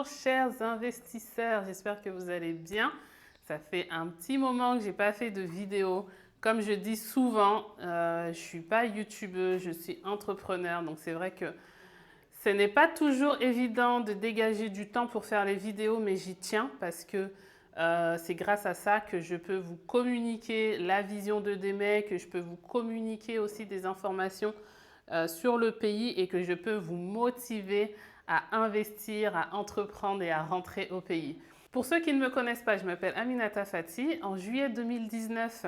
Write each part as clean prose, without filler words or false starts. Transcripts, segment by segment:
chers investisseurs, j'espère que vous allez bien. Ça fait un petit moment que je n'ai pas fait de vidéo. Comme je dis souvent, je ne suis pas youtubeuse, je suis entrepreneur. Donc c'est vrai que ce n'est pas toujours évident de dégager du temps pour faire les vidéos, mais j'y tiens parce que c'est grâce à ça que je peux vous communiquer la vision de DME, que je peux vous communiquer aussi des informations sur le pays et que je peux vous motiver à investir, à entreprendre et à rentrer au pays. Pour ceux qui ne me connaissent pas, je m'appelle Aminata Fati. En juillet 2019,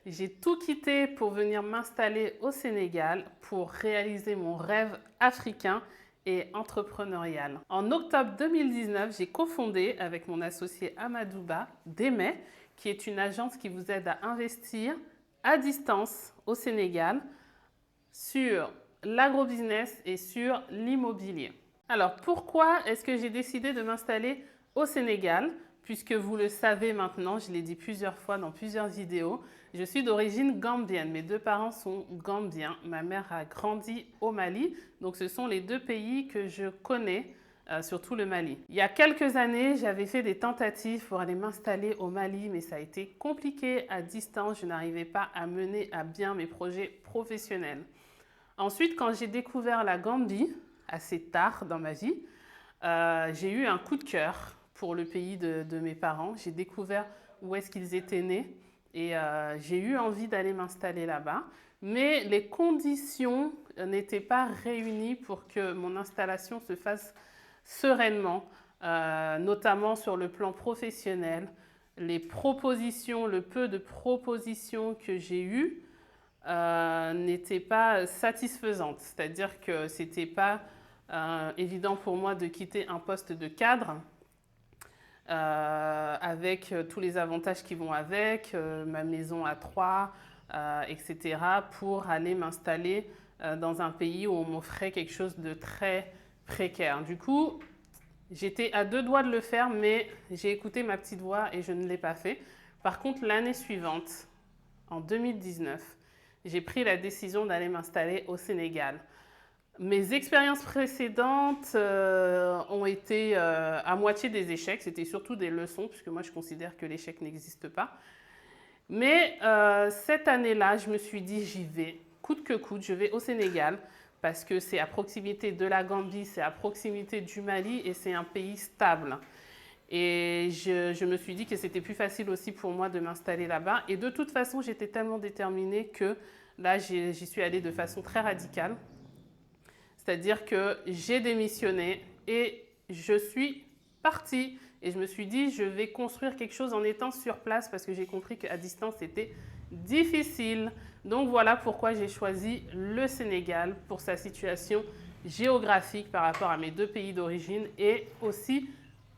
j'ai tout quitté pour venir m'installer au Sénégal pour réaliser mon rêve africain et entrepreneurial. En octobre 2019, j'ai cofondé avec mon associé Amadouba DME, qui est une agence qui vous aide à investir à distance au Sénégal sur l'agrobusiness et sur l'immobilier. Alors pourquoi est-ce que j'ai décidé de m'installer au Sénégal? Puisque vous le savez maintenant, je l'ai dit plusieurs fois dans plusieurs vidéos, je suis d'origine gambienne. Mes deux parents sont gambiens. Ma mère a grandi au Mali. Donc ce sont les deux pays que je connais, surtout le Mali. Il y a quelques années, j'avais fait des tentatives pour aller m'installer au Mali, mais ça a été compliqué à distance. Je n'arrivais pas à mener à bien mes projets professionnels. Ensuite, quand j'ai découvert la Gambie, assez tard dans ma vie, j'ai eu un coup de cœur pour le pays de mes parents. J'ai découvert où est-ce qu'ils étaient nés et j'ai eu envie d'aller m'installer là-bas. Mais les conditions n'étaient pas réunies pour que mon installation se fasse sereinement, notamment sur le plan professionnel. Les propositions, le peu de propositions que j'ai eues n'étaient pas satisfaisantes. C'est-à-dire que ce n'était pas évident pour moi de quitter un poste de cadre avec tous les avantages qui vont avec, ma maison à trois, etc., pour aller m'installer dans un pays où on m'offrait quelque chose de très précaire. Du coup, j'étais à deux doigts de le faire, mais j'ai écouté ma petite voix et je ne l'ai pas fait. Par contre, l'année suivante, en 2019, j'ai pris la décision d'aller m'installer au Sénégal. Mes expériences précédentes ont été à moitié des échecs. C'était surtout des leçons, puisque moi, je considère que l'échec n'existe pas. Mais cette année-là, je me suis dit, j'y vais, coûte que coûte, je vais au Sénégal, parce que c'est à proximité de la Gambie, c'est à proximité du Mali, et c'est un pays stable. Et je me suis dit que c'était plus facile aussi pour moi de m'installer là-bas. Et de toute façon, j'étais tellement déterminée que là, j'y suis allée de façon très radicale. C'est-à-dire que j'ai démissionné et je suis partie. Et je me suis dit, je vais construire quelque chose en étant sur place parce que j'ai compris qu'à distance, c'était difficile. Donc voilà pourquoi j'ai choisi le Sénégal pour sa situation géographique par rapport à mes deux pays d'origine et aussi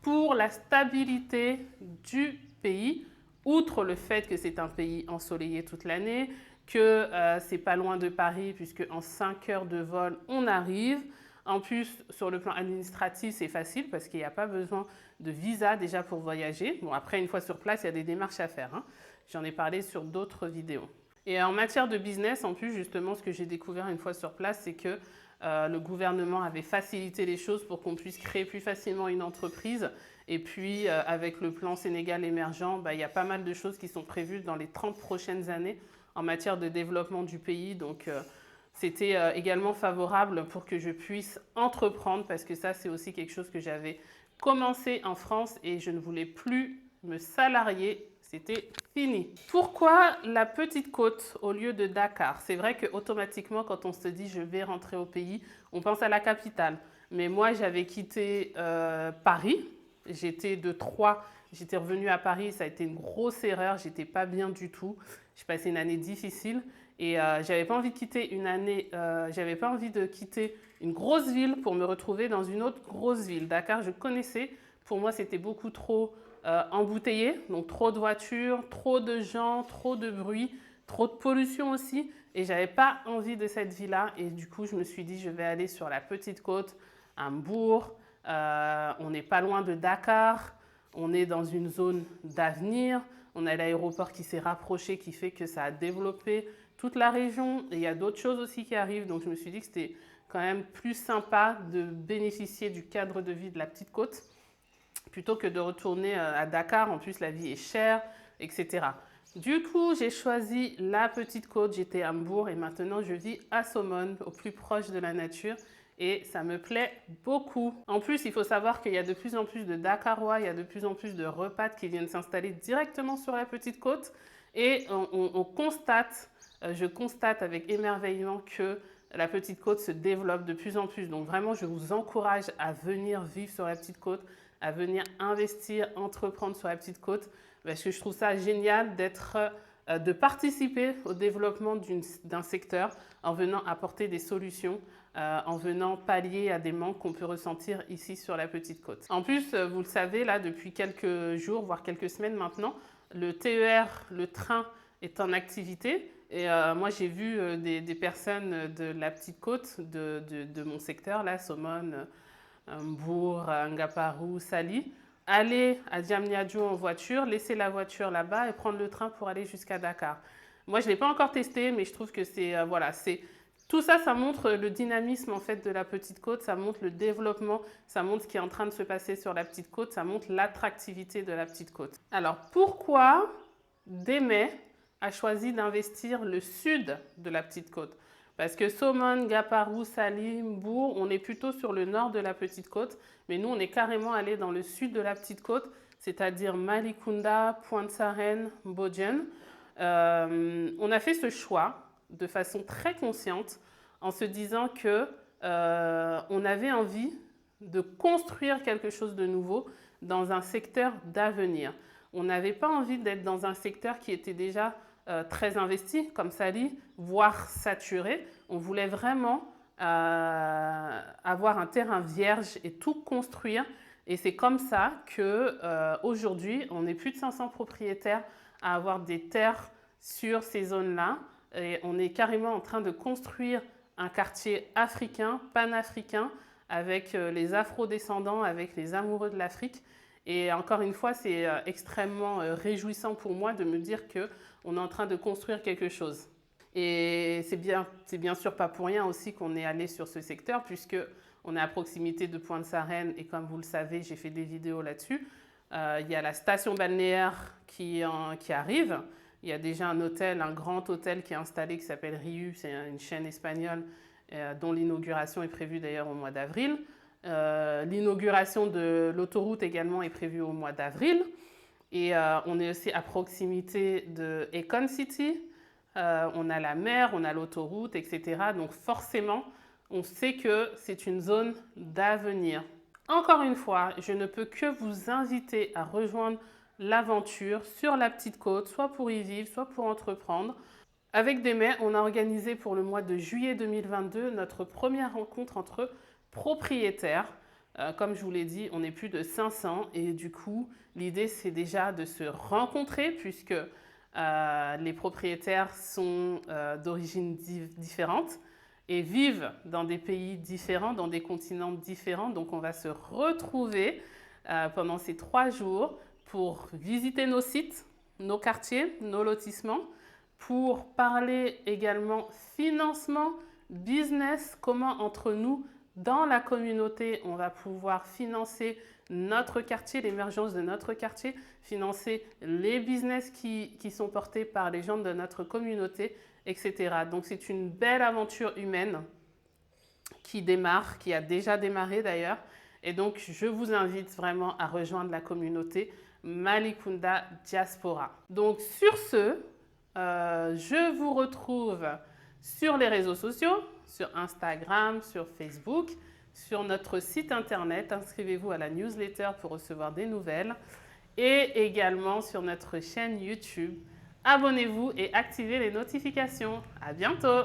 pour la stabilité du pays, outre le fait que c'est un pays ensoleillé toute l'année, que c'est pas loin de Paris puisque en 5 heures de vol on arrive. En plus, sur le plan administratif, c'est facile parce qu'il n'y a pas besoin de visa déjà pour voyager. Bon, après, une fois sur place, il y a des démarches à faire, hein. J'en ai parlé sur d'autres vidéos. Et en matière de business, en plus, justement, ce que j'ai découvert une fois sur place, c'est que le gouvernement avait facilité les choses pour qu'on puisse créer plus facilement une entreprise. Et puis, avec le plan Sénégal émergent, il y a pas mal de choses qui sont prévues dans les 30 prochaines années en matière de développement du pays. Donc, c'était également favorable pour que je puisse entreprendre parce que ça, c'est aussi quelque chose que j'avais commencé en France et je ne voulais plus me salarier. C'était fini. Pourquoi la petite côte au lieu de Dakar? C'est vrai qu'automatiquement, quand on se dit je vais rentrer au pays, on pense à la capitale. Mais moi, j'avais quitté Paris. J'étais de Troyes, j'étais revenue à Paris. Ça a été une grosse erreur. J'étais pas bien du tout. J'ai passé une année difficile et j'avais pas envie de quitter j'avais pas envie de quitter une grosse ville pour me retrouver dans une autre grosse ville. Dakar, je connaissais. Pour moi, c'était beaucoup trop embouteillé, donc trop de voitures, trop de gens, trop de bruit, trop de pollution aussi. Et j'avais pas envie de cette vie-là. Et du coup, je me suis dit, je vais aller sur la petite côte, à Mbour. On n'est pas loin de Dakar. On est dans une zone d'avenir. On a l'aéroport qui s'est rapproché, qui fait que ça a développé toute la région. Et il y a d'autres choses aussi qui arrivent. Donc, je me suis dit que c'était quand même plus sympa de bénéficier du cadre de vie de la petite côte. plutôt que de retourner à Dakar. En plus, la vie est chère, etc. Du coup, j'ai choisi la Petite Côte. J'étais à Mbour et maintenant je vis à Somone, au plus proche de la nature. Et ça me plaît beaucoup. En plus, il faut savoir qu'il y a de plus en plus de Dakarois, il y a de plus en plus de repatres qui viennent s'installer directement sur la Petite Côte. Et on constate, je constate avec émerveillement que la Petite Côte se développe de plus en plus. Donc vraiment, je vous encourage à venir vivre sur la Petite Côte, à venir investir, entreprendre sur la Petite Côte, parce que je trouve ça génial de participer au développement d'un secteur en venant apporter des solutions, en venant pallier à des manques qu'on peut ressentir ici sur la Petite Côte. En plus, vous le savez, là, depuis quelques jours, voire quelques semaines maintenant, le TER, le train, est en activité. Et moi, j'ai vu des personnes de la Petite Côte, de mon secteur, là, Somone, Mbour, Ngaparou, Sali, aller à Diamniadio en voiture, laisser la voiture là-bas et prendre le train pour aller jusqu'à Dakar. Moi, je ne l'ai pas encore testé, mais je trouve que c'est voilà, tout ça, ça montre le dynamisme en fait de la Petite Côte, ça montre le développement, ça montre ce qui est en train de se passer sur la Petite Côte, ça montre l'attractivité de la Petite Côte. Alors, pourquoi Démé a choisi d'investir le sud de la Petite Côte? Parce que Somone, Ngaparou, Sali, Mbour, on est plutôt sur le nord de la Petite Côte, mais nous, on est carrément allé dans le sud de la Petite Côte, c'est-à-dire Malicounda, Pointe-Sarène, Mbodjen. On a fait ce choix de façon très consciente en se disant que on avait envie de construire quelque chose de nouveau dans un secteur d'avenir. On n'avait pas envie d'être dans un secteur qui était déjà très investi, comme Sali, voire saturé. On voulait vraiment avoir un terrain vierge et tout construire. Et c'est comme ça qu'aujourd'hui, on est plus de 500 propriétaires à avoir des terres sur ces zones-là. Et on est carrément en train de construire un quartier africain, panafricain, avec les afro-descendants, avec les amoureux de l'Afrique. Et encore une fois, c'est extrêmement réjouissant pour moi de me dire qu'on est en train de construire quelque chose. Et c'est bien sûr pas pour rien aussi qu'on est allé sur ce secteur, puisqu'on est à proximité de Pointe-Sarène et comme vous le savez, j'ai fait des vidéos là-dessus. Il y a la station balnéaire qui arrive. Il y a déjà un hôtel, un grand hôtel qui est installé qui s'appelle Riu, c'est une chaîne espagnole dont l'inauguration est prévue d'ailleurs au mois d'avril. L'inauguration de l'autoroute également est prévue au mois d'avril. Et on est aussi à proximité de Econ City. On a la mer, on a l'autoroute, etc. Donc forcément, on sait que c'est une zone d'avenir. Encore une fois, je ne peux que vous inviter à rejoindre l'aventure sur la Petite Côte, soit pour y vivre, soit pour entreprendre. Avec Démé, on a organisé pour le mois de juillet 2022 notre première rencontre entre propriétaires. Comme je vous l'ai dit, on est plus de 500 et du coup, l'idée c'est déjà de se rencontrer puisque les propriétaires sont d'origines différentes et vivent dans des pays différents, dans des continents différents. Donc on va se retrouver pendant ces 3 jours pour visiter nos sites, nos quartiers, nos lotissements, pour parler également financement, business, comment entre nous, dans la communauté, on va pouvoir financer notre quartier, l'émergence de notre quartier, financer les business qui sont portés par les gens de notre communauté, etc. Donc c'est une belle aventure humaine qui démarre, qui a déjà démarré d'ailleurs. Et donc je vous invite vraiment à rejoindre la communauté Malicounda Diaspora. Donc sur ce, je vous retrouve sur les réseaux sociaux, sur Instagram, sur Facebook, sur notre site internet. Inscrivez-vous à la newsletter pour recevoir des nouvelles et également sur notre chaîne YouTube. Abonnez-vous et activez les notifications. À bientôt!